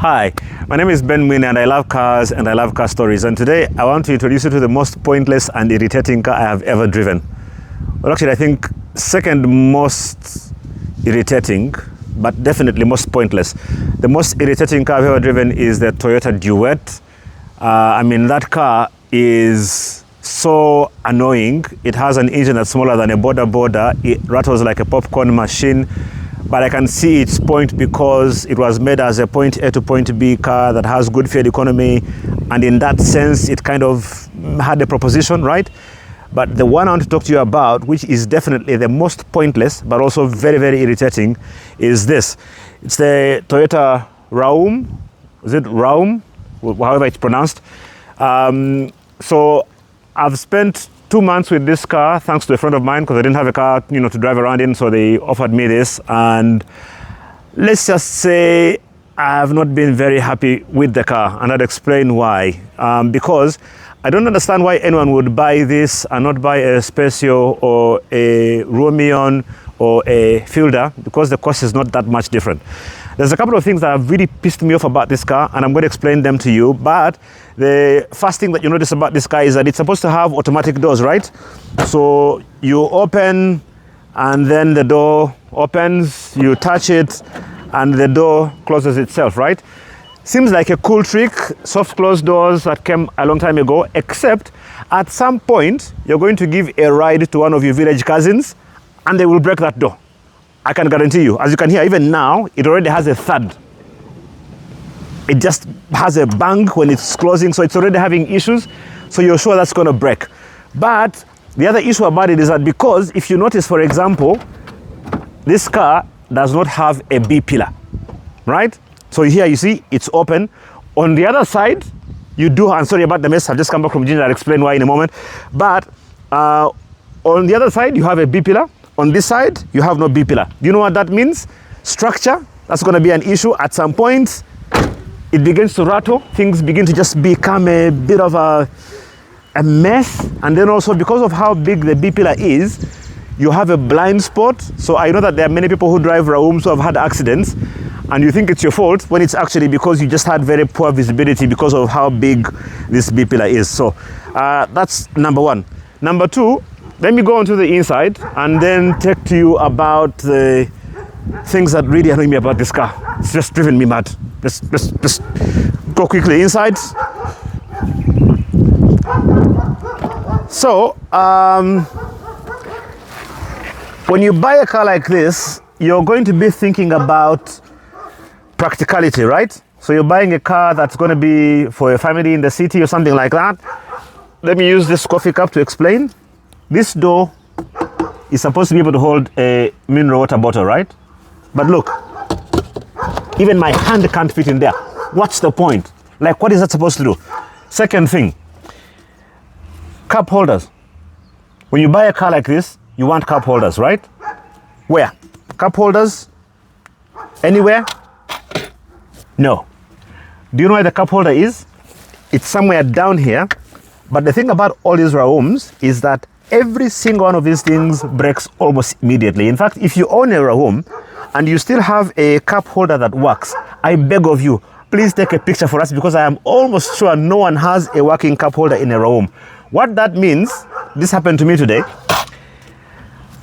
Hi, my name is Ben Win and I love cars and I love car stories, and today I want to introduce you to the most pointless and irritating car I have ever driven. Well, actually I think second most irritating, but definitely most pointless. The most irritating car I've ever driven is the Toyota Duet. That car is so annoying. It has an engine that's smaller than a border. It rattles like a popcorn machine. But I can see its point because it was made as a point A to point B car that has good fuel economy, and in that sense it kind of had a proposition, right? But the one I want to talk to you about, which is definitely the most pointless but also very, very irritating, is this. It's the Toyota Raum. Is it Raum? However it's pronounced. So I've spent 2 months with this car thanks to a friend of mine, because I didn't have a car to drive around in, so they offered me this, and let's just say I have not been very happy with the car, and I'd explain why. Because I don't understand why anyone would buy this and not buy a Spacio or a Romion or a Fielder, because the cost is not that much different. There's a couple of things that have really pissed me off about this car, and I'm going to explain them to you. But the first thing that you notice about this car is that it's supposed to have automatic doors, right? So you open and then the door opens, you touch it and the door closes itself, right? Seems like a cool trick, soft closed doors that came a long time ago, except at some point you're going to give a ride to one of your village cousins and they will break that door. I can guarantee you. As you can hear, even now, it already has a thud. It just has a bang when it's closing, so it's already having issues, so you're sure that's going to break. But the other issue about it is that, because if you notice, for example, this car does not have a B pillar, right? So here you see it's open. On the other side, you do, I'm sorry about the mess, I've just come back from Ginger, I'll explain why in a moment. But on the other side, you have a B pillar. On this side, you have no B pillar. Do you know what that means? Structure, that's going to be an issue. At some point, it begins to rattle. Things begin to just become a bit of a mess. And then also, because of how big the B pillar is, you have a blind spot. So I know that there are many people who drive Raums who have had accidents, and you think it's your fault when it's actually because you just had very poor visibility because of how big this B pillar is. So that's number one. Number two, let me go onto the inside and then talk to you about the things that really annoy me about this car. It's just driven me mad. Just go quickly inside. So, when you buy a car like this, you're going to be thinking about practicality, right? So you're buying a car that's going to be for a family in the city or something like that. Let me use this coffee cup to explain. This door is supposed to be able to hold a mineral water bottle, right? But look, even my hand can't fit in there. What's the point? Like, what is that supposed to do? Second thing, cup holders. When you buy a car like this, you want cup holders, right? Where? Cup holders? Anywhere? No. Do you know where the cup holder is? It's somewhere down here. But the thing about all these Raums is that every single one of these things breaks almost immediately. In fact, if you own a Raum and you still have a cup holder that works, I beg of you, please take a picture for us, because I am almost sure no one has a working cup holder in a Raum. What that means, this happened to me today.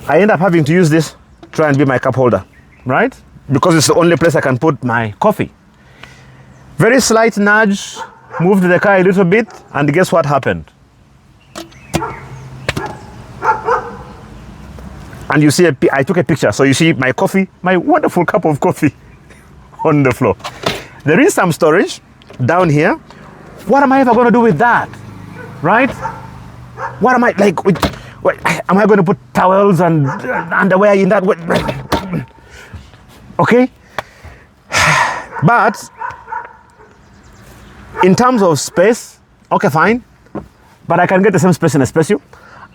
I end up having to use this to try and be my cup holder, right? Because it's the only place I can put my coffee. Very slight nudge, moved the car a little bit, and guess what happened? And you see, I took a picture. So you see my coffee, my wonderful cup of coffee on the floor. There is some storage down here. What am I ever going to do with that? Right? What am I, like, am I going to put towels and underwear in that? Okay? But in terms of space, okay, fine. But I can get the same space in a Spacio.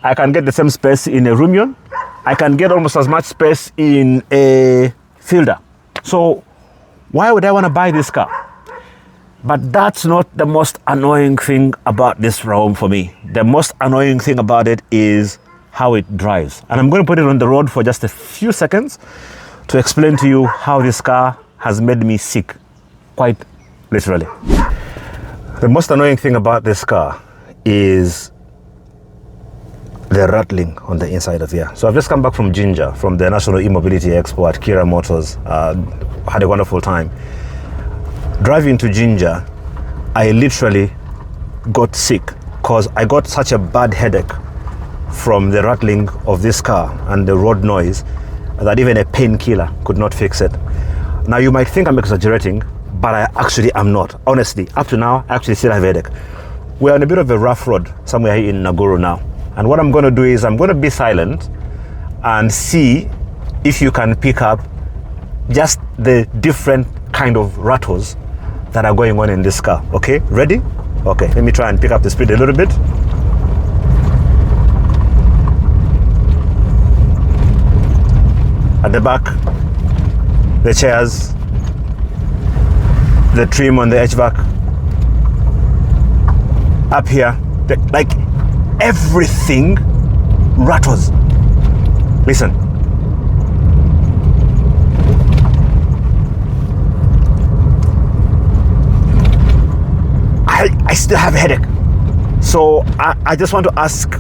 I can get the same space in a Romion. I can get almost as much space in a Fielder. So why would I want to buy this car? But that's not the most annoying thing about this Raum for me. The most annoying thing about it is how it drives. And I'm going to put it on the road for just a few seconds to explain to you how this car has made me sick quite literally. The most annoying thing about this car is the rattling on the inside of here. So I've just come back from Ginger, from the National E-Mobility Expo at Kira Motors. Had a wonderful time. Driving to Ginger, I literally got sick because I got such a bad headache from the rattling of this car and the road noise that even a painkiller could not fix it. Now you might think I'm exaggerating, but I actually am not. Honestly, up to now, I actually still have a headache. We're on a bit of a rough road somewhere here in Naguru now. And what I'm going to do is I'm going to be silent and see if you can pick up just the different kind of rattles that are going on in this car. Okay, ready? Okay, let me try and pick up the speed a little bit. At the back, the chairs, the trim on the HVAC, up here, like everything rattles. Listen. I still have a headache. So I just want to ask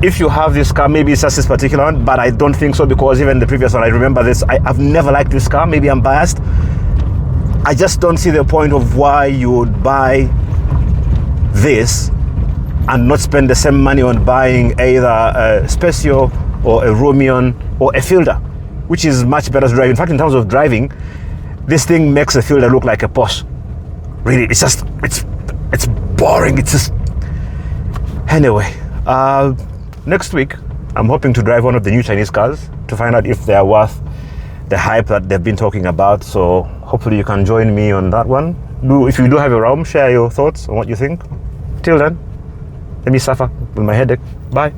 if you have this car. Maybe it's just this particular one, but I don't think so, because even the previous one, I remember this. I've never liked this car. Maybe I'm biased. I just don't see the point of why you would buy this and not spend the same money on buying either a Special or a Romion or a Fielder, which is much better to drive. In fact, in terms of driving, this thing makes a Fielder look like a Porsche. Really, it's just, it's boring. It's just, anyway, next week, I'm hoping to drive one of the new Chinese cars to find out if they are worth the hype that they've been talking about. So hopefully you can join me on that one. If you do have a Raum, share your thoughts on what you think. Till then, let me suffer with my headache. Bye.